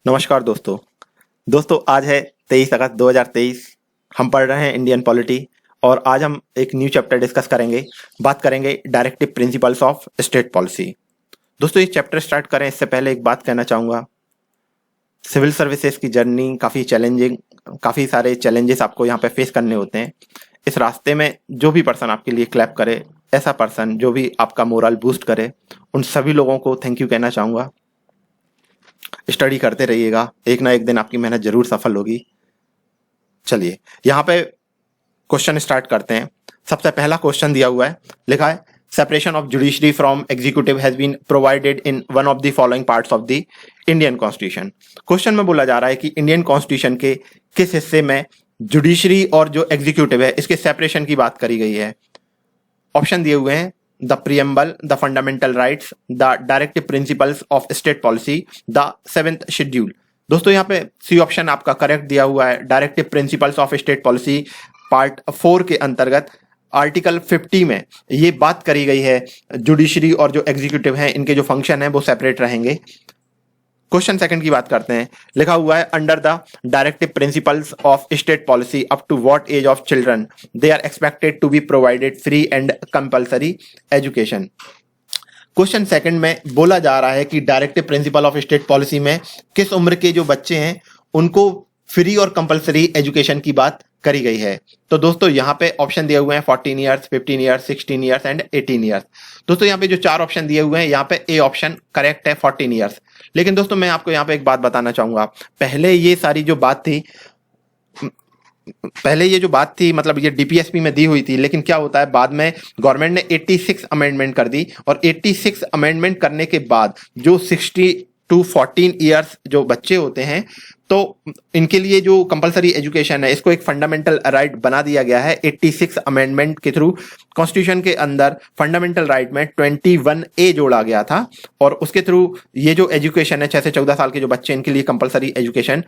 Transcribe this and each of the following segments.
नमस्कार दोस्तों आज है 23 अगस्त 2023। हम पढ़ रहे हैं इंडियन पॉलिटी और आज हम एक न्यू चैप्टर डिस्कस करेंगे। बात करेंगे directive principles of state policy. दोस्तों ये चैप्टर स्टार्ट करें इससे पहले एक बात कहना चाहूँगा। सिविल सर्विसेज की जर्नी काफ़ी सारे चैलेंजेस आपको यहाँ पे फेस करने होते हैं। इस रास्ते में जो भी पर्सन आपके लिए क्लैप करे, ऐसा पर्सन जो भी आपका मोरल बूस्ट करे, उन सभी लोगों को थैंक यू कहना चाहूँगा। स्टडी करते रहिएगा, एक ना एक दिन आपकी मेहनत जरूर सफल होगी। चलिए यहाँ पे क्वेश्चन स्टार्ट करते हैं। सबसे पहला क्वेश्चन दिया हुआ है, लिखा है separation of judiciary from executive has been provided in one of the following parts of the Indian constitution. Question में बोला जा रहा है कि इंडियन कॉन्स्टिट्यूशन के किस हिस्से में जुडिशरी और जो एग्जीक्यूटिव है इसके सेपरेशन की बात करी गई है। ऑप्शन दिए हुए हैं the preamble, the fundamental rights, the directive principles of state policy, the 7th schedule. दोस्तों यहाँ पे सी ऑप्शन आपका करेक्ट दिया हुआ है। Directive principles of state policy part 4 के अंतर्गत आर्टिकल 50 में ये बात करी गई है, जुडिशरी और जो एग्जीक्यूटिव हैं इनके जो फंक्शन है वो सेपरेट रहेंगे। क्वेश्चन सेकंड की बात करते हैं। लिखा हुआ है under the directive principles of state policy up to what age of children they are expected to be provided free and compulsory education. Question second में बोला जा रहा है कि directive principle of state policy में किस उम्र के जो बच्चे हैं उनको फ्री और कंपलसरी एजुकेशन की बात करी गई है। तो दोस्तों यहाँ पे ऑप्शन दिए हुए हैं 14 years, 15 years, 16 years and 18 years. दोस्तों यहाँ पे जो 4 ऑप्शन दिए हुए हैं यहाँ पे ए ऑप्शन करेक्ट है, 14 ईयर्स। लेकिन दोस्तों मैं आपको यहाँ पे एक बात बताना चाहूंगा। पहले ये जो बात थी मतलब ये डीपीएसपी में दी हुई थी, लेकिन क्या होता है बाद में गवर्नमेंट ने 86 अमेंडमेंट कर दी और 86 अमेंडमेंट करने के बाद जो 60 to 14 ईयर्स जो बच्चे होते हैं तो इनके लिए जो कंपलसरी एजुकेशन है इसको एक फंडामेंटल राइट बना दिया गया है। 86 अमेंडमेंट के थ्रू कॉन्स्टिट्यूशन के अंदर फंडामेंटल राइट में 21A जोड़ा गया था और उसके थ्रू ये जो एजुकेशन है 6 से 14 साल के जो बच्चे इनके लिए कंपलसरी एजुकेशन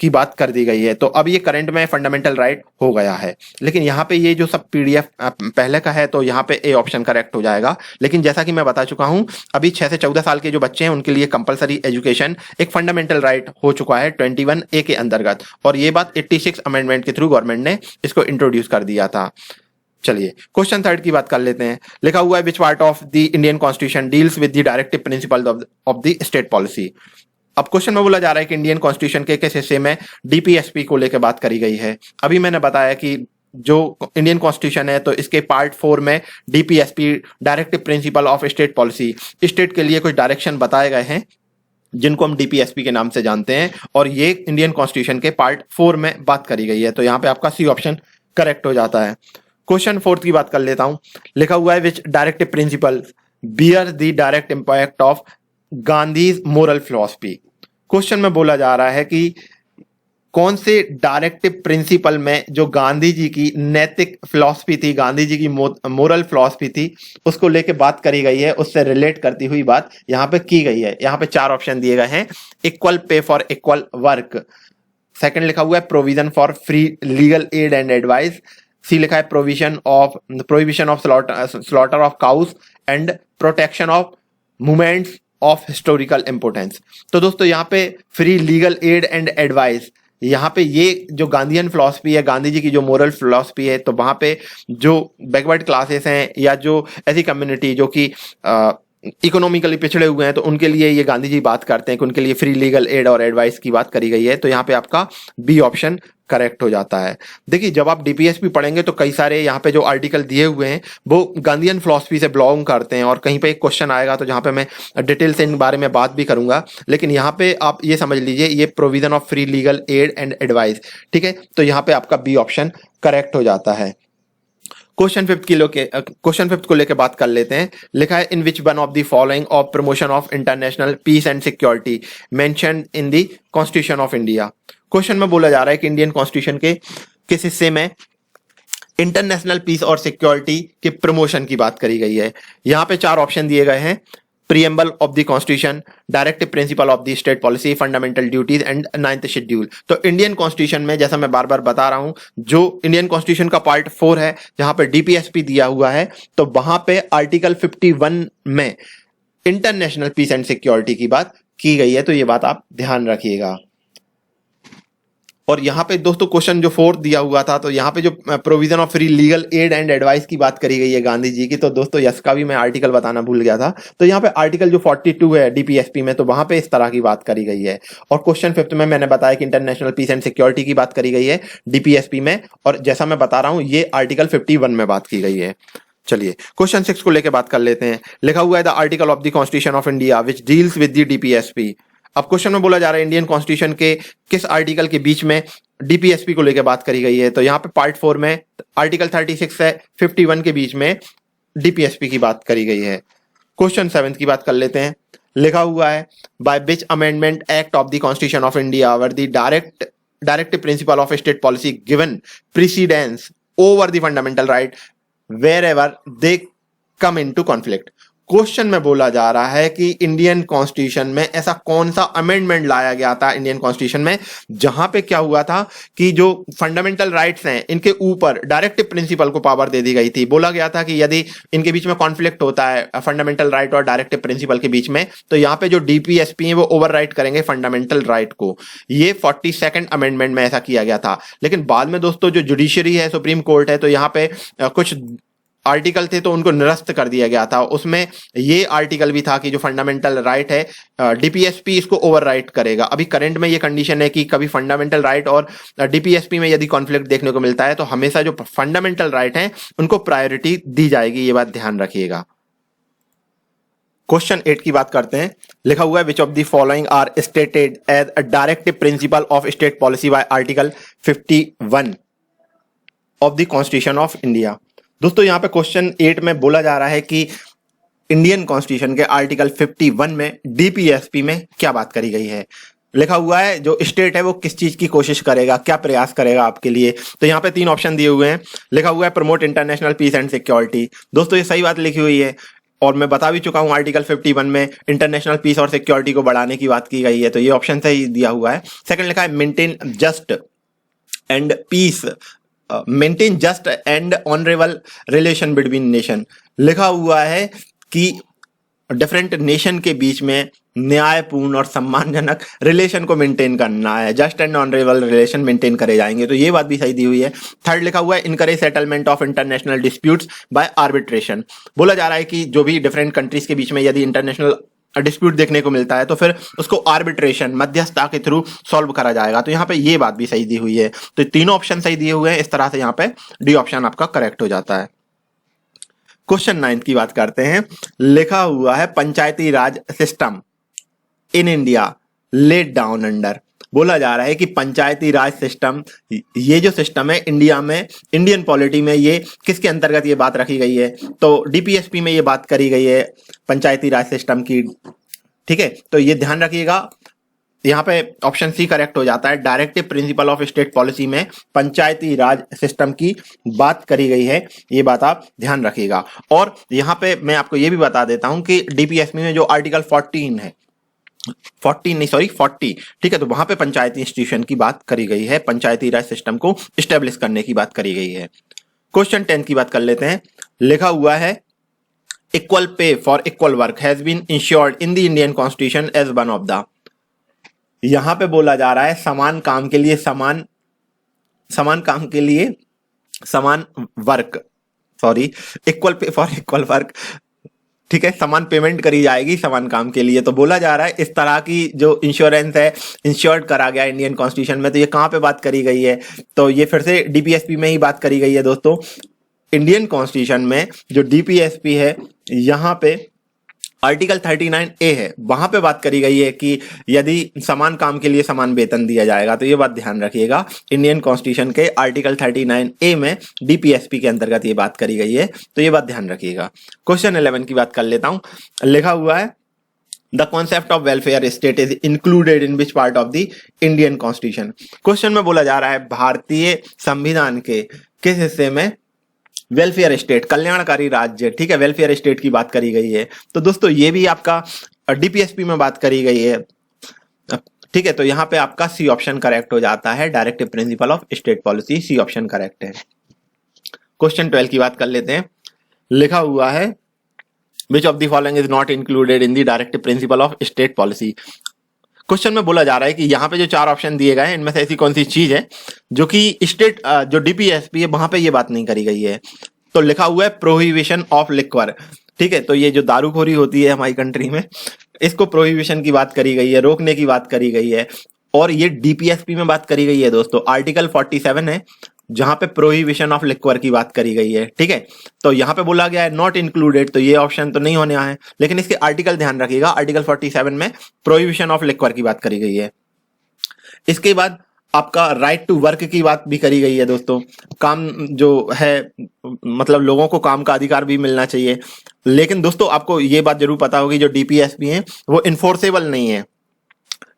की बात कर दी गई है। तो अब ये करंट में फंडामेंटल राइट हो गया है। लेकिन यहाँ पे ये जो सब पीडीएफ पहले का है तो यहाँ पे ए ऑप्शन करेक्ट हो जाएगा। लेकिन जैसा कि मैं बता चुका हूँ अभी 6 से 14 साल के जो बच्चे हैं उनके लिए कंपलसरी एजुकेशन एक फंडामेंटल राइट हो चुका है 21A के अंतर्गत और ये बात 86 अमेंडमेंट के थ्रू गवर्नमेंट ने इसको इंट्रोड्यूस कर दिया था। चलिए क्वेश्चन थर्ड की बात कर लेते हैं। लिखा हुआ है which part of the Indian constitution deals with the directive principle of the state policy. अब क्वेश्चन में बोला जा रहा है कि इंडियन कॉन्स्टिट्यूशन के किस हिस्से में डीपीएसपी को लेकर बात करी गई है। अभी मैंने बताया कि जो इंडियन कॉन्स्टिट्यूशन है तो इसके पार्ट 4 में DPSP directive principle of state policy state के लिए कुछ डायरेक्शन बताए गए हैं जिनको हम डीपीएसपी के नाम से जानते हैं और ये इंडियन कॉन्स्टिट्यूशन के पार्ट 4 में बात करी गई है। तो यहाँ पे आपका सी ऑप्शन करेक्ट हो जाता है। क्वेश्चन फोर्थ की बात कर लेता हूं। लिखा हुआ है which directive principle bear the direct impact of Gandhi's moral philosophy. Question में बोला जा रहा है कि कौन से डायरेक्टिव प्रिंसिपल में जो गांधी जी की नैतिक फिलॉसफी थी, गांधी जी की मोरल फिलॉसफी थी, उसको लेके बात करी गई है, उससे रिलेट करती हुई बात यहाँ पे की गई है। यहाँ पे 4 ऑप्शन दिए गए हैं। Equal pay for equal work, second लिखा हुआ है provision for free legal aid and advice, C लिखा है prohibition of slaughter of cows and protection of movements of historical importance. तो दोस्तों यहाँ पे free legal aid and advice, यहाँ पे ये जो गांधीयन फिलॉसफी है, गांधी जी की जो मोरल फिलॉसफी है, तो वहां पे जो बैकवर्ड क्लासेस हैं या जो ऐसी कम्युनिटी जो कि इकोनॉमिकली पिछड़े हुए हैं तो उनके लिए ये गांधी जी बात करते हैं कि उनके लिए फ्री लीगल एड और एडवाइस की बात करी गई है। तो यहाँ पे आपका बी ऑप्शन करेक्ट हो जाता है। देखिए जब आप डीपीएसपी पढ़ेंगे तो कई सारे यहाँ पे जो आर्टिकल दिए हुए हैं वो गांधीयन फिलॉसफी से बिलोंग करते हैं और कहीं पे एक क्वेश्चन आएगा तो जहाँ पे मैं डिटेल से इन बारे में बात भी करूंगा। लेकिन यहाँ पे आप ये समझ लीजिए ये provision of free legal aid and advice, ठीक है। तो यहाँ पे आपका बी ऑप्शन करेक्ट हो जाता है। क्वेश्चन फिफ्थ को लेकर बात कर लेते हैं। लिखा है in which one of the following of promotion of international peace and security mentioned in the constitution of India. क्वेश्चन में बोला जा रहा है कि इंडियन कॉन्स्टिट्यूशन के किस हिस्से में इंटरनेशनल पीस और सिक्योरिटी के प्रमोशन की बात करी गई है। यहाँ पे 4 ऑप्शन दिए गए हैं। Preamble of the constitution, directive principle of the state policy, fundamental duties and 9th schedule. तो इंडियन कॉन्स्टिट्यूशन में जैसा मैं बार बार बता रहा हूं जो इंडियन कॉन्स्टिट्यूशन का पार्ट 4 है जहां पे डीपीएसपी दिया हुआ है तो वहां पे आर्टिकल 51 में इंटरनेशनल पीस एंड सिक्योरिटी की बात की गई है, तो ये बात आप ध्यान रखिएगा। और यहाँ पे दोस्तों क्वेश्चन जो 4 दिया हुआ था, तो यहाँ पे जो provision of free legal aid and advice की बात करी गई है गांधी जी की, तो दोस्तों इसका भी मैं आर्टिकल बताना भूल गया था। तो यहाँ पे आर्टिकल जो 42 है डीपीएसपी में, तो वहां पे इस तरह की बात करी गई है। और क्वेश्चन 5 में मैंने बताया कि इंटरनेशनल पीस एंड सिक्योरिटी की बात करी गई है डीपीएसपी में, और जैसा मैं बता रहा हूं ये आर्टिकल 51 में बात की गई है। चलिए क्वेश्चन 6 को लेकर बात कर लेते हैं। लिखा हुआ है the article of the constitution of India which deals with the DPSP. अब क्वेश्चन में बोला जा रहा है इंडियन कॉन्स्टिट्यूशन के किस आर्टिकल के बीच में डीपीएसपी को लेकर बात करी गई है। तो यहाँ पे पार्ट 4 में आर्टिकल 36 से 51 के बीच में डीपीएसपी की बात करी गई है। क्वेश्चन 7 की बात कर लेते हैं। लिखा हुआ है by which amendment act of the constitution of India were the direct principal of state policy given precedence over the fundamental right wherever they come into conflict। Question में बोला जा रहा है कि इंडियन कॉन्स्टिट्यूशन में ऐसा कौन सा अमेंडमेंट लाया गया था इंडियन कॉन्स्टिट्यूशन में, जहां पे क्या हुआ था कि जो फंडामेंटल राइट्स हैं इनके ऊपर डायरेक्टिव प्रिंसिपल को पावर दे दी गई थी। बोला गया था कि यदि इनके बीच में कॉन्फ्लिक्ट होता है फंडामेंटल राइट और डायरेक्टिव प्रिंसिपल के बीच में, तो यहाँ पे जो डीपीएसपी है वो ओवरराइट करेंगे फंडामेंटल राइट को। ये 42nd अमेंडमेंट में ऐसा किया गया था। लेकिन बाद में दोस्तों जो जुडिशरी है, सुप्रीम कोर्ट है, तो यहाँ पे कुछ आर्टिकल थे तो उनको निरस्त कर दिया गया था। उसमें ये आर्टिकल भी था कि जो फंडामेंटल राइट है डीपीएसपी इसको ओवरराइट करेगा। अभी करंट में ये कंडीशन है कि कभी फंडामेंटल राइट और डीपीएसपी में यदि कॉन्फ्लिक्ट देखने को मिलता है तो हमेशा जो फंडामेंटल राइट है उनको प्रायोरिटी दी जाएगी, ये बात ध्यान रखिएगा। क्वेश्चन 8 की बात करते हैं। लिखा हुआ है which of the following are stated as a directive principle of state policy by article 51 of the constitution of India. दोस्तों यहाँ पे क्वेश्चन 8 में बोला जा रहा है कि इंडियन कॉन्स्टिट्यूशन के आर्टिकल 51 में डीपीएसपी में क्या बात करी गई है। लिखा हुआ है जो स्टेट है वो किस चीज की कोशिश करेगा, क्या प्रयास करेगा आपके लिए। तो यहाँ पे 3 ऑप्शन दिए हुए हैं। लिखा हुआ है promote international peace and security. दोस्तों ये सही बात लिखी हुई है और मैं बता भी चुका हूं आर्टिकल 51 में इंटरनेशनल पीस और सिक्योरिटी को बढ़ाने की बात की गई है, तो ये ऑप्शन सही दिया हुआ है। सेकंड लिखा है maintain just and honourable relation between nation. लिखा हुआ है कि डिफरेंट नेशन के बीच में न्यायपूर्ण और सम्मानजनक रिलेशन को मेंटेन करना है, just and honourable relation maintain करे जाएंगे, तो ये बात भी सही दी हुई है। थर्ड लिखा हुआ है encourage settlement of international disputes by arbitration. बोला जा रहा है कि जो भी डिफरेंट कंट्रीज के बीच में यदि इंटरनेशनल डिस्प्यूट देखने को मिलता है तो फिर उसको आर्बिट्रेशन मध्यस्थता के थ्रू सॉल्व करा जाएगा, तो यहाँ पे ये बात भी सही दी हुई है। तो तीनों ऑप्शन सही दिए हुए हैं, इस तरह से यहाँ पे डी ऑप्शन आपका करेक्ट हो जाता है। क्वेश्चन 9 की बात करते हैं। लिखा हुआ है Panchayati Raj system in India laid down under. बोला जा रहा है कि पंचायती राज सिस्टम, ये जो सिस्टम है इंडिया में, इंडियन पॉलिटी में, ये किसके अंतर्गत ये बात रखी गई है। तो डीपीएसपी में ये बात करी गई है पंचायती राज सिस्टम की, ठीक है। तो ये ध्यान रखिएगा, यहाँ पे ऑप्शन सी करेक्ट हो जाता है। Directive principle of state policy में पंचायती राज सिस्टम की बात करी गई है, ये बात आप ध्यान रखिएगा। और यहाँ पे मैं आपको ये भी बता देता हूं कि डीपीएसपी में जो आर्टिकल 40 है, 40, ठीक है, तो वहां पे पंचायती इंस्टीट्यूशन की बात करी गई है, पंचायती राज सिस्टम को स्टेब्लिश करने की बात करी गई है। क्वेश्चन 10 की बात कर लेते हैं। लिखा हुआ है equal pay for equal work has been ensured in the Indian constitution as one of the. यहां पे बोला जा रहा है समान काम के लिए समान work, equal pay for equal work, ठीक है, समान पेमेंट करी जाएगी समान काम के लिए। तो बोला जा रहा है इस तरह की जो इंश्योरेंस है, इंश्योर्ड करा गया इंडियन कॉन्स्टिट्यूशन में, तो ये कहां पे बात करी गई है, तो ये फिर से डीपीएसपी में ही बात करी गई है। दोस्तों इंडियन कॉन्स्टिट्यूशन में जो डीपीएसपी है, यहां पे आर्टिकल 39A है, वहां पे बात करी गई है कि यदि समान काम के लिए समान वेतन दिया जाएगा, तो ये बात ध्यान रखिएगा। इंडियन कॉन्स्टिट्यूशन के आर्टिकल 39A में डीपीएसपी के अंतर्गत ये बात करी गई है, तो ये बात ध्यान रखिएगा। क्वेश्चन 11 की बात कर लेता हूं। लिखा हुआ है the concept of welfare state is included in which part of the Indian constitution. Question में बोला जा रहा है भारतीय संविधान के किस हिस्से में वेलफेयर स्टेट, कल्याणकारी राज्य, ठीक है, वेलफेयर स्टेट की बात करी गई है। तो दोस्तों ये भी आपका डीपीएसपी में बात करी गई है, ठीक है, तो यहां पे आपका सी ऑप्शन करेक्ट हो जाता है। Directive principle of state policy, C option correct है। क्वेश्चन 12 की बात कर लेते हैं। लिखा हुआ है which of the following is not included in the directive principle of state policy. Question में बोला जा रहा है कि यहाँ पे जो 4 ऑप्शन दिए गए हैं इनमें से ऐसी कौन सी चीज है जो कि स्टेट जो डीपीएसपी है वहां पे ये बात नहीं करी गई है। तो लिखा हुआ है प्रोहिबिशन ऑफ लिक्वर। ठीक है, तो ये जो दारूखोरी होती है हमारी कंट्री में, इसको प्रोहिबिशन की बात करी गई है, रोकने की बात करी गई है, और ये डीपीएसपी में बात करी गई है दोस्तों। आर्टिकल 47 है जहां पे प्रोहिबिशन ऑफ लिक्वर की बात करी गई है। ठीक है, तो यहाँ पे बोला गया है नॉट इंक्लूडेड, तो ये ऑप्शन तो नहीं होने है, लेकिन इसके आर्टिकल ध्यान रखिएगा। आर्टिकल 47 में प्रोहिबिशन ऑफ लिक्वर की बात करी गई है। इसके बाद आपका राइट टू वर्क की बात भी करी गई है दोस्तों। काम जो है मतलब लोगों को काम का अधिकार भी मिलना चाहिए, लेकिन दोस्तों आपको ये बात जरूर पता होगी जो डीपीएसपी है वो इन्फोर्सेबल नहीं है।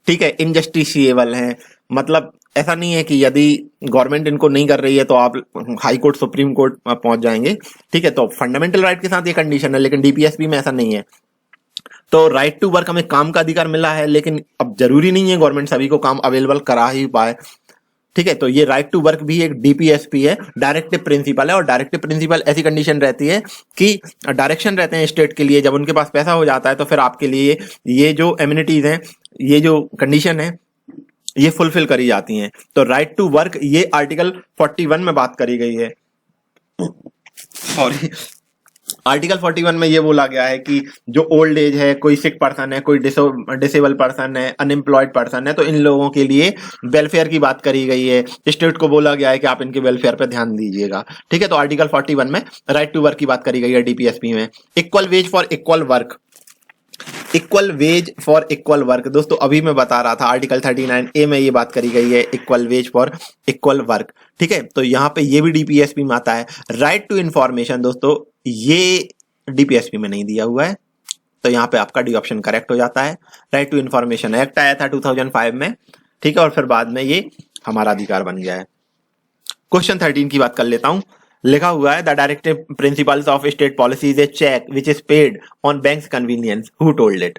ठीक है, इनजस्टिशिएबल है, मतलब ऐसा नहीं है कि यदि गवर्नमेंट इनको नहीं कर रही है तो आप हाई कोर्ट सुप्रीम कोर्ट पहुंच जाएंगे। ठीक है, तो फंडामेंटल राइट के साथ ये कंडीशन है, लेकिन डीपीएसपी में ऐसा नहीं है। तो राइट टू वर्क, हमें काम का अधिकार मिला है, लेकिन अब जरूरी नहीं है गवर्नमेंट सभी को काम अवेलेबल करा ही पाए। ठीक है, तो ये राइट टू वर्क भी एक डीपीएसपी है, डायरेक्टिव प्रिंसिपल है। और डायरेक्टिव प्रिंसिपल ऐसी कंडीशन रहती है कि डायरेक्शन रहते हैं स्टेट के लिए, जब उनके पास पैसा हो जाता है तो फिर आपके लिए ये जो एमिनिटीज हैं, ये जो कंडीशन है, ये फुलफिल करी जाती हैं। तो राइट टू वर्क ये आर्टिकल 41 में बात करी गई है। सॉरी, आर्टिकल 41 में ये बोला गया है कि जो ओल्ड एज है, कोई सिक पर्सन है, कोई डिसेबल पर्सन है, अनएम्प्लॉयड पर्सन है, तो इन लोगों के लिए वेलफेयर की बात करी गई है। स्टेट को बोला गया है कि आप इनके वेलफेयर पे ध्यान दीजिएगा। ठीक है, तो आर्टिकल 41 में राइट टू वर्क की बात करी गई है डीपीएसपी में। Equal ways for equal work, equal ways for equal work दोस्तों अभी मैं बता रहा था, आर्टिकल 39A में ये बात करी गई है, equal ways for equal work. ठीक है, तो यहाँ पे ये भी डीपीएसपी में आता है। राइट टू इंफॉर्मेशन दोस्तों ये डीपीएसपी में नहीं दिया हुआ है, तो यहाँ पे आपका डी ऑप्शन करेक्ट हो जाता है। राइट टू इंफॉर्मेशन एक्ट आया था 2005 में। ठीक है, और फिर बाद में ये हमारा अधिकार बन गया है। क्वेश्चन 13 की बात कर लेता हूं। लिखा हुआ है the directive principles of state policy is a check which is paid on banks convenience, who told it.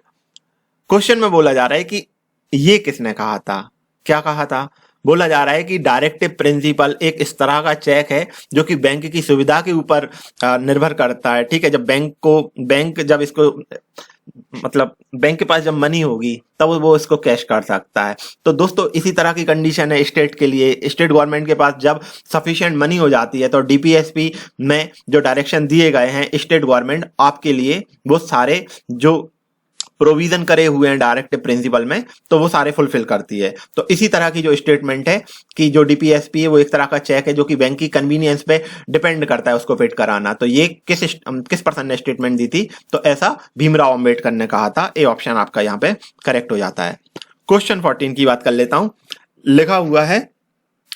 Question में बोला जा रहा है कि ये किसने कहा था, क्या कहा था। बोला जा रहा है कि डायरेक्टिव प्रिंसिपल एक इस तरह का चेक है जो कि बैंक की सुविधा के ऊपर निर्भर करता है। ठीक है, जब बैंक जब इसको मतलब बैंक के पास जब मनी होगी तब वो इसको कैश कर सकता है। तो दोस्तों इसी तरह की कंडीशन है स्टेट के लिए। स्टेट गवर्नमेंट के पास जब सफिशिएंट मनी हो जाती है तो डीपीएसपी में जो डायरेक्शन दिए गए हैं स्टेट गवर्नमेंट आपके लिए वो सारे जो प्रोविजन करे हुए हैं डायरेक्टिव प्रिंसिपल में, तो वो सारे फुलफिल करती है। तो इसी तरह की जो स्टेटमेंट है कि जो डीपीएसपी है वो एक तरह का चेक है जो कि बैंक की कन्वीनियंस पे डिपेंड करता है उसको पेड कराना। तो ये किस पर्सन ने स्टेटमेंट दी थी, तो ऐसा भीमराव अंबेडकर ने कहा था। ए ऑप्शन आपका यहाँ पे करेक्ट हो जाता है। क्वेश्चन 14 की बात कर लेता हूं। लिखा हुआ है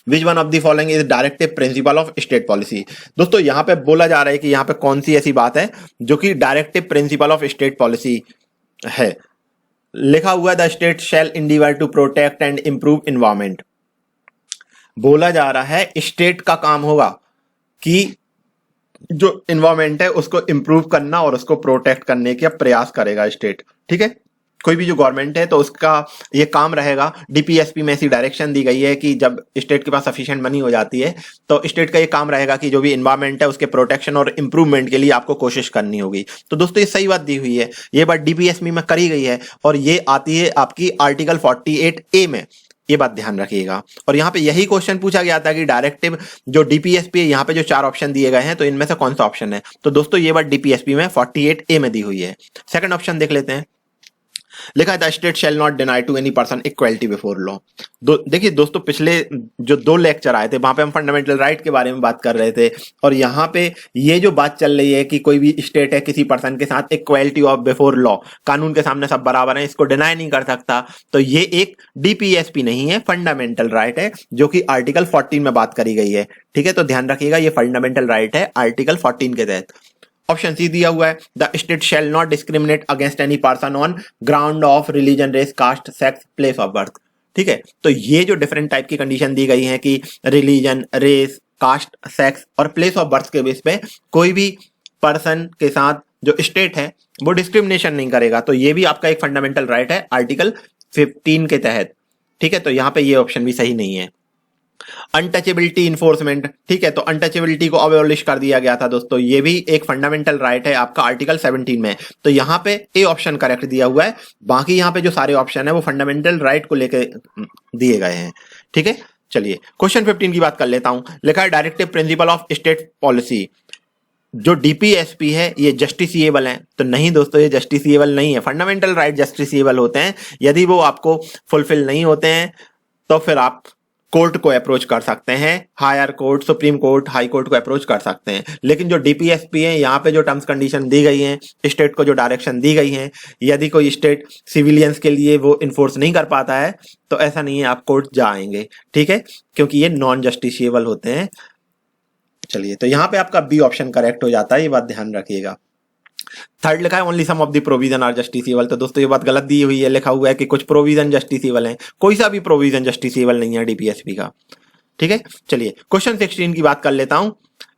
विच one of the following is directive principle of state policy. दोस्तों यहाँ पे बोला जा रहा है कि यहाँ पे कौन सी ऐसी बात है जो कि directive principle of state policy है। लिखा हुआ the state shall endeavour to protect and improve environment. बोला जा रहा है स्टेट का काम होगा कि जो इन्वायरमेंट है उसको इंप्रूव करना और उसको प्रोटेक्ट करने का प्रयास करेगा स्टेट। ठीक है, कोई भी जो गवर्नमेंट है तो उसका ये काम रहेगा। डीपीएसपी में ऐसी डायरेक्शन दी गई है कि जब स्टेट के पास सफिशिएंट मनी हो जाती है तो स्टेट का ये काम रहेगा कि जो भी इन्वायरमेंट है उसके प्रोटेक्शन और इंप्रूवमेंट के लिए आपको कोशिश करनी होगी। तो दोस्तों ये सही बात दी हुई है, ये बात डीपीएसपी में करी गई है और ये आती है आपकी आर्टिकल 48A में। ये बात ध्यान रखिएगा। और यहाँ पे यही क्वेश्चन पूछा गया था कि डायरेक्टिव जो डीपीएसपी है, यहाँ पे जो 4 ऑप्शन दिए गए हैं तो इनमें से कौन सा ऑप्शन है। तो दोस्तों ये बात डीपीएसपी में 48A में दी हुई है। सेकंड ऑप्शन देख लेते हैं। लिखा है the state shall not deny to any person equality before law. देखिए दोस्तों पिछले जो 2 लेक्चर आए थे वहां पे हम फंडामेंटल राइट के बारे में बात कर रहे थे और यहाँ पे ये जो बात चल रही है कि कोई भी स्टेट है किसी पर्सन के साथ इक्वलिटी ऑफ बिफोर लॉ, कानून के सामने सब बराबर हैं, इसको डिनाई नहीं कर सकता। तो ये एक डीपीएसपी नहीं है, फंडामेंटल राइट है जो कि आर्टिकल 14 में बात करी गई है। ठीक है, तो ध्यान रखिएगा ये फंडामेंटल राइट है आर्टिकल 14 के तहत। ऑप्शन सी दिया हुआ है the state shall not discriminate against any person on ground of religion, race, caste, sex, place of birth. ठीक है, तो ये जो डिफरेंट टाइप की कंडीशन दी गई है कि रिलीजन, रेस, कास्ट, सेक्स और प्लेस ऑफ बर्थ के बेस पे कोई भी पर्सन के साथ जो स्टेट है वो डिस्क्रिमिनेशन नहीं करेगा, तो ये भी आपका एक फंडामेंटल राइट है आर्टिकल 15 के तहत। ठीक है, तो यहाँ पे ये ऑप्शन भी सही नहीं है। अनटचेबिलिटी इन्फोर्समेंट, ठीक है, तो अनटचेबिलिटी को अबॉलिश कर दिया गया था दोस्तों, ये भी एक फंडामेंटल राइट है आपका आर्टिकल 17 में। तो यहां पे ए ऑप्शन करेक्ट दिया हुआ है, बाकी यहां पे जो सारे ऑप्शन है वो फंडामेंटल राइट को लेके दिए गए हैं, ठीक है। चलिए क्वेश्चन 15 की बात कर लेता हूं। लिखा है directive principle of state policy, जो डीपीएसपी है ये जस्टिसिएबल है? तो नहीं दोस्तों, ये जस्टिसिएबल नहीं है। फंडामेंटल राइट जस्टिसिएबल होते हैं, यदि वो आपको फुलफिल नहीं होते हैं तो फिर आप कोर्ट को अप्रोच कर सकते हैं, higher court, supreme court, high court को अप्रोच कर सकते हैं। लेकिन जो डीपीएसपी है, यहाँ पे जो टर्म्स कंडीशन दी गई हैं, स्टेट को जो डायरेक्शन दी गई हैं, यदि कोई स्टेट सिविलियंस के लिए वो इन्फोर्स नहीं कर पाता है तो ऐसा नहीं है आप कोर्ट जा आएंगे, ठीक है, क्योंकि ये नॉन जस्टिसिएबल होते हैं। चलिए, तो यहाँ पे आपका बी ऑप्शन करेक्ट हो जाता है, ये बात ध्यान रखिएगा। थर्ड लिखा है only some of the provision are justiciable, तो दोस्तों ये बात गलत दी हुई है, लिखा हुआ है कि कुछ प्रोविजन जस्टिसिएबल है, कोई सा भी प्रोविजन जस्टिसिएबल नहीं है डीपीएसपी का, ठीक है। चलिए क्वेश्चन 16 की बात कर लेता हूं।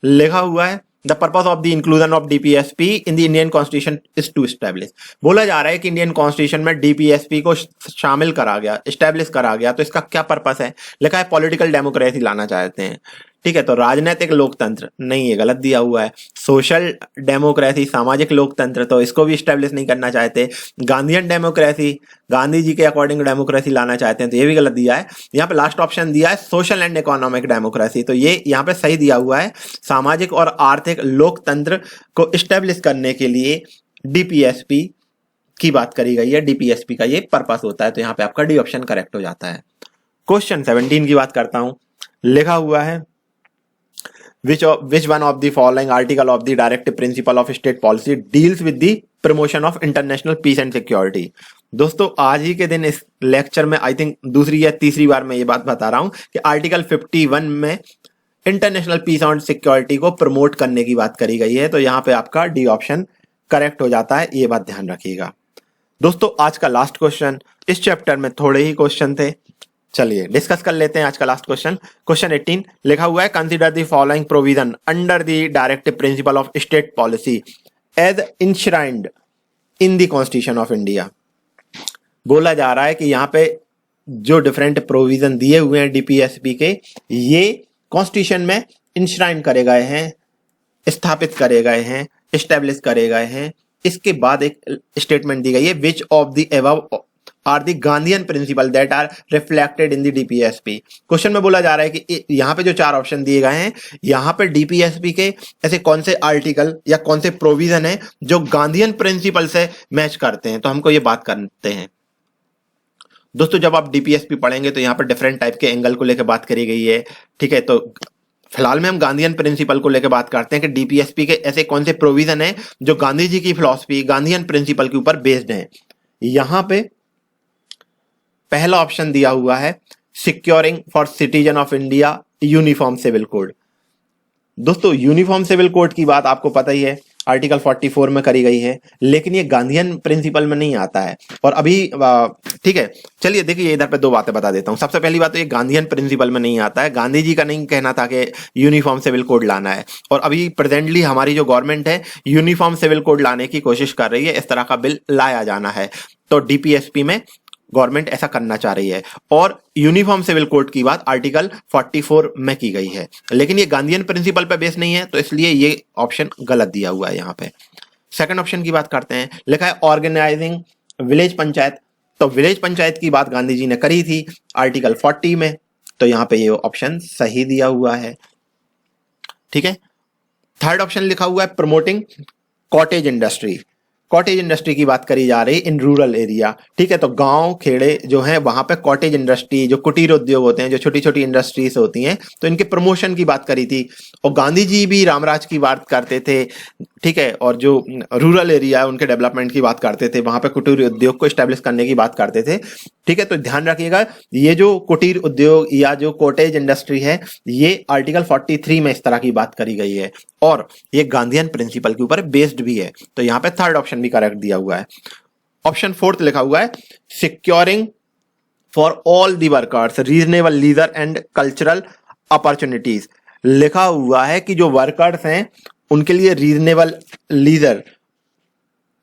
लिखा हुआ है the purpose of the inclusion of DPSP in the Indian constitution is to establish. बोला जा रहा है कि इंडियन कॉन्स्टिट्यूशन में डीपीएसपी को शामिल करा गया, एस्टैब्लिश करा गया, तो इसका क्या पर्पस है? लिखा है पॉलिटिकल डेमोक्रेसी लाना चाहते हैं, ठीक है, तो राजनीतिक लोकतंत्र नहीं, ये गलत दिया हुआ है। सोशल डेमोक्रेसी, सामाजिक लोकतंत्र, तो इसको भी स्टैब्लिश नहीं करना चाहते। गांधीयन डेमोक्रेसी, गांधी जी के अकॉर्डिंग डेमोक्रेसी लाना चाहते हैं, तो ये भी गलत दिया है। यहाँ पे लास्ट ऑप्शन दिया है सोशल एंड इकोनॉमिक डेमोक्रेसी, तो ये यहाँ पे सही दिया हुआ है। सामाजिक और आर्थिक लोकतंत्र को स्टैब्लिश करने के लिए डीपीएसपी की बात करी गई है, डीपीएसपी का ये पर्पस होता है, तो यहाँ पे आपका डी ऑप्शन करेक्ट हो जाता है। क्वेश्चन 17 की बात करता हूं। लिखा हुआ है which one of the following article of the directive principle of state policy deals with the promotion of international peace and security। दोस्तों आज ही के दिन इस लेक्चर में आई थिंक दूसरी या तीसरी बार मैं ये बात बता रहा हूं कि आर्टिकल 51 में इंटरनेशनल पीस और सिक्योरिटी को प्रमोट करने की बात करी गई है, तो यहाँ पे आपका डी ऑप्शन करेक्ट हो जाता है, ये बात ध्यान रखिएगा। दोस्तों आज का लास्ट क्वेश्चन, इस चैप्टर में थोड़े ही क्वेश्चन थे, चलिए डिस्कस कर लेते हैं आज का लास्ट क्वेश्चन। क्वेश्चन 18 लिखा हुआ है consider the following provision under the directive principle of state policy as enshrined in the constitution of India. बोला जा रहा है कि यहाँ पे जो डिफरेंट प्रोविजन दिए हुए हैं डीपीएसपी के, ये कॉन्स्टिट्यूशन में इंश्राइन करे गए हैं, स्थापित करे गए हैं, एस्टेब्लिश करे गए हैं। इसके बाद एक स्टेटमेंट दी गई है which of the above are the Gandhian principle that are reflected in the DPSP. Question में बोला जा रहा है कि यहाँ पे जो चार ऑप्शन दिए गए हैं, यहाँ पे डीपीएसपी के ऐसे कौन से आर्टिकल या कौन से प्रोविजन है जो गांधीयन प्रिंसिपल से मैच करते हैं, तो हमको ये बात करते हैं। दोस्तों जब आप डीपीएसपी पढ़ेंगे तो यहाँ पर डिफरेंट टाइप के एंगल को लेकर बात करी गई है, ठीक है, तो फिलहाल में हम गांधीयन प्रिंसिपल को लेकर बात करते हैं कि डीपीएसपी के ऐसे कौन से प्रोविजन है जो गांधी जी की फिलॉसफी गांधीयन प्रिंसिपल के ऊपर बेस्ड है। यहाँ पे पहला ऑप्शन दिया हुआ है securing for citizen of India uniform civil code. दोस्तों यूनिफॉर्म सिविल कोड की बात आपको पता ही है, आर्टिकल 44 में करी गई है, लेकिन ये गांधीयन प्रिंसिपल में नहीं आता है। और अभी ठीक है, चलिए देखिए इधर पे दो बातें बता देता हूं। सबसे पहली बात तो ये गांधीयन प्रिंसिपल में नहीं आता है, गांधी जी का नहीं कहना था कि यूनिफॉर्म सिविल कोड लाना है। और अभी प्रेजेंटली हमारी जो गवर्नमेंट है यूनिफॉर्म सिविल कोड लाने की कोशिश कर रही है, इस तरह का बिल लाया जाना है, तो डीपीएसपी में गवर्नमेंट ऐसा करना चाह रही है। और यूनिफॉर्म सिविल कोड की बात आर्टिकल 44 में की गई है, लेकिन ये गांधीयन प्रिंसिपल पे बेस नहीं है, तो इसलिए ये ऑप्शन गलत दिया हुआ है यहाँ पे। सेकंड ऑप्शन की बात करते हैं, लिखा है ऑर्गेनाइजिंग विलेज पंचायत। तो विलेज पंचायत की बात गांधी जी ने करी थी आर्टिकल 40 में, तो यहाँ पे ये ऑप्शन सही दिया हुआ है, ठीक है। थर्ड ऑप्शन लिखा हुआ है promoting cottage industry. Cottage industry की बात करी जा रही इन रूरल एरिया, ठीक है, तो गांव खेड़े जो हैं वहां पे कॉटेज इंडस्ट्री, जो कुटीर उद्योग होते हैं, जो छोटी छोटी इंडस्ट्रीज होती हैं, तो इनके प्रमोशन की बात करी थी। और गांधी जी भी रामराज की बात करते थे, ठीक है, और जो रूरल एरिया है उनके डेवलपमेंट की बात करते थे, वहां पे कुटीर उद्योग को स्टैब्लिश करने की बात करते थे, ठीक है। तो ध्यान रखिएगा ये जो कुटीर उद्योग या जो कॉटेज इंडस्ट्री है, ये आर्टिकल 43 में इस तरह की बात करी गई है और ये गांधीयन प्रिंसिपल के ऊपर बेस्ड भी है, तो यहाँ पे थर्ड ऑप्शन भी करेक्ट दिया हुआ है। ऑप्शन फोर्थ लिखा हुआ है securing for all the workers reasonable leisure and cultural opportunities. लिखा हुआ है कि जो वर्कर्स हैं उनके लिए रीजनेबल लीजर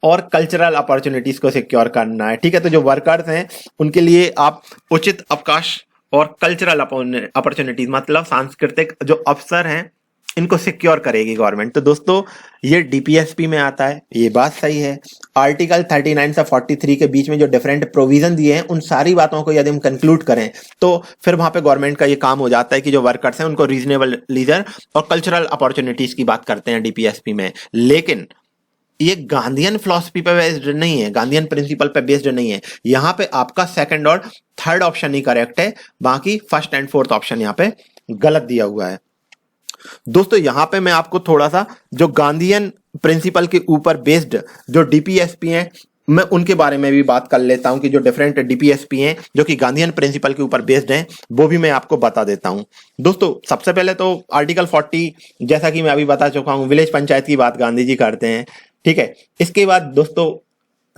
और कल्चरल अपॉर्चुनिटीज को सिक्योर करना है, ठीक है। तो जो वर्कर्स हैं उनके लिए आप उचित अवकाश और कल्चरल अपॉर्चुनिटीज मतलब सांस्कृतिक जो अवसर हैं इनको सिक्योर करेगी गवर्नमेंट। तो दोस्तों ये डीपीएसपी में आता है, ये बात सही है। आर्टिकल 39 से 43 के बीच में जो डिफरेंट प्रोविजन दिए हैं उन सारी बातों को यदि हम कंक्लूड करें तो फिर वहां पे गवर्नमेंट का ये काम हो जाता है कि जो वर्कर्स हैं उनको रीजनेबल लीजर और कल्चरल अपॉर्चुनिटीज की बात करते हैं डीपीएसपी में। लेकिन ये गांधीयन फिलॉसफी पे बेस्ड नहीं है, गांधीयन प्रिंसिपल पे बेस्ड नहीं है। यहाँ पे आपका सेकंड और थर्ड ऑप्शन ही करेक्ट है, बाकी फर्स्ट एंड फोर्थ ऑप्शन यहाँ पे गलत दिया हुआ है। दोस्तों यहां पे मैं आपको थोड़ा सा जो गांधीयन प्रिंसिपल के ऊपर बेस्ड जो डीपीएसपी हैं मैं उनके बारे में भी बात कर लेता हूं कि जो डिफरेंट डीपीएसपी हैं जो कि गांधीयन प्रिंसिपल के ऊपर बेस्ड हैं वो भी मैं आपको बता देता हूं। दोस्तों सबसे पहले तो आर्टिकल 40 जैसा कि मैं अभी बता चुका हूं विलेज पंचायत की बात गांधी जी करते हैं, ठीक है। इसके बाद दोस्तों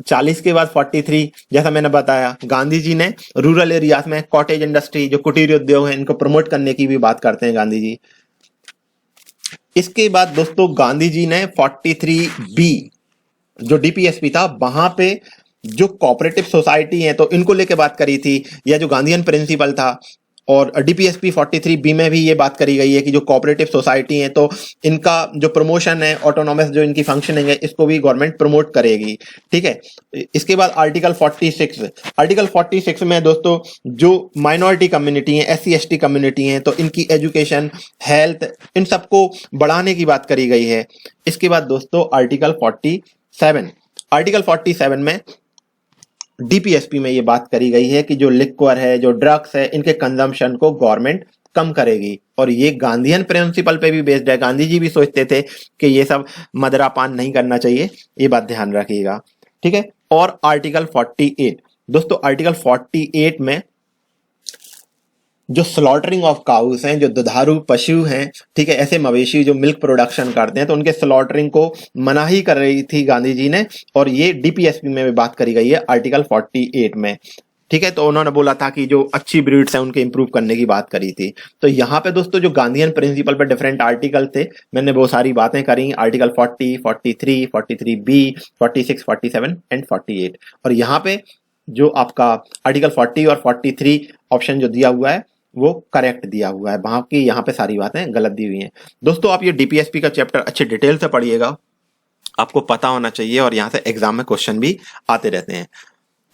40 के बाद 43 जैसा मैंने बताया गांधी जी ने रूरल एरियाज में कॉटेज इंडस्ट्री जो कुटीर उद्योग है इनको प्रमोट करने की भी बात करते हैं गांधी जी। इसके बाद दोस्तों गांधी जी ने 43B जो डीपीएसपी था वहां पे जो कोऑपरेटिव सोसाइटी है तो इनको लेके बात करी थी, या जो गांधीयन प्रिंसिपल था। और डीपीएसपी 43B में भी ये बात करी गई है कि जो कोऑपरेटिव सोसाइटी है तो इनका जो प्रमोशन है ऑटोनॉमस जो इनकी फंक्शनिंग है इसको भी गवर्नमेंट प्रमोट करेगी, ठीक है। इसके बाद आर्टिकल 46 में दोस्तों जो माइनॉरिटी कम्युनिटी है SC ST कम्युनिटी है तो इनकी एजुकेशन हेल्थ इन सबको बढ़ाने की बात करी गई है। इसके बाद दोस्तों आर्टिकल 47 में डीपीएसपी में ये बात करी गई है कि जो लिक्वर है जो ड्रग्स है इनके कंजम्पशन को गवर्नमेंट कम करेगी, और ये गांधीयन प्रिंसिपल पे भी बेस्ड है। गांधी जी भी सोचते थे कि ये सब मदिरापान नहीं करना चाहिए, ये बात ध्यान रखिएगा, ठीक है। और आर्टिकल 48 दोस्तों आर्टिकल 48 में जो स्लॉटरिंग ऑफ काउस हैं जो दुधारू पशु हैं, ठीक है, ऐसे मवेशी जो मिल्क प्रोडक्शन करते हैं तो उनके स्लॉटरिंग को मनाही कर रही थी गांधी जी ने, और ये डीपीएसपी में भी बात करी गई है आर्टिकल 48 में, ठीक है। तो उन्होंने बोला था कि जो अच्छी ब्रीड्स हैं उनके इंप्रूव करने की बात करी थी। तो यहाँ पे दोस्तों जो गांधीयन प्रिंसिपल पे डिफरेंट आर्टिकल थे मैंने बहुत सारी बातें करी, आर्टिकल 40, 43, 43B, 46, 47 एंड 48। और यहाँ पे जो आपका आर्टिकल 40 और 43 ऑप्शन जो दिया हुआ है वो करेक्ट दिया हुआ है, बाकी यहाँ पे सारी बातें गलत दी हुई हैं। दोस्तों आप ये डीपीएसपी का चैप्टर अच्छे डिटेल से पढ़िएगा, आपको पता होना चाहिए, और यहाँ से एग्जाम में क्वेश्चन भी आते रहते हैं।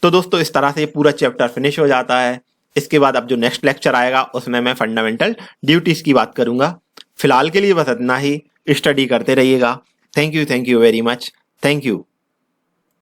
तो दोस्तों इस तरह से ये पूरा चैप्टर फिनिश हो जाता है। इसके बाद अब जो नेक्स्ट लेक्चर आएगा उसमें मैं फंडामेंटल ड्यूटीज की बात करूंगा। फिलहाल के लिए बस इतना ही, स्टडी करते रहिएगा। Thank you very much, thank you.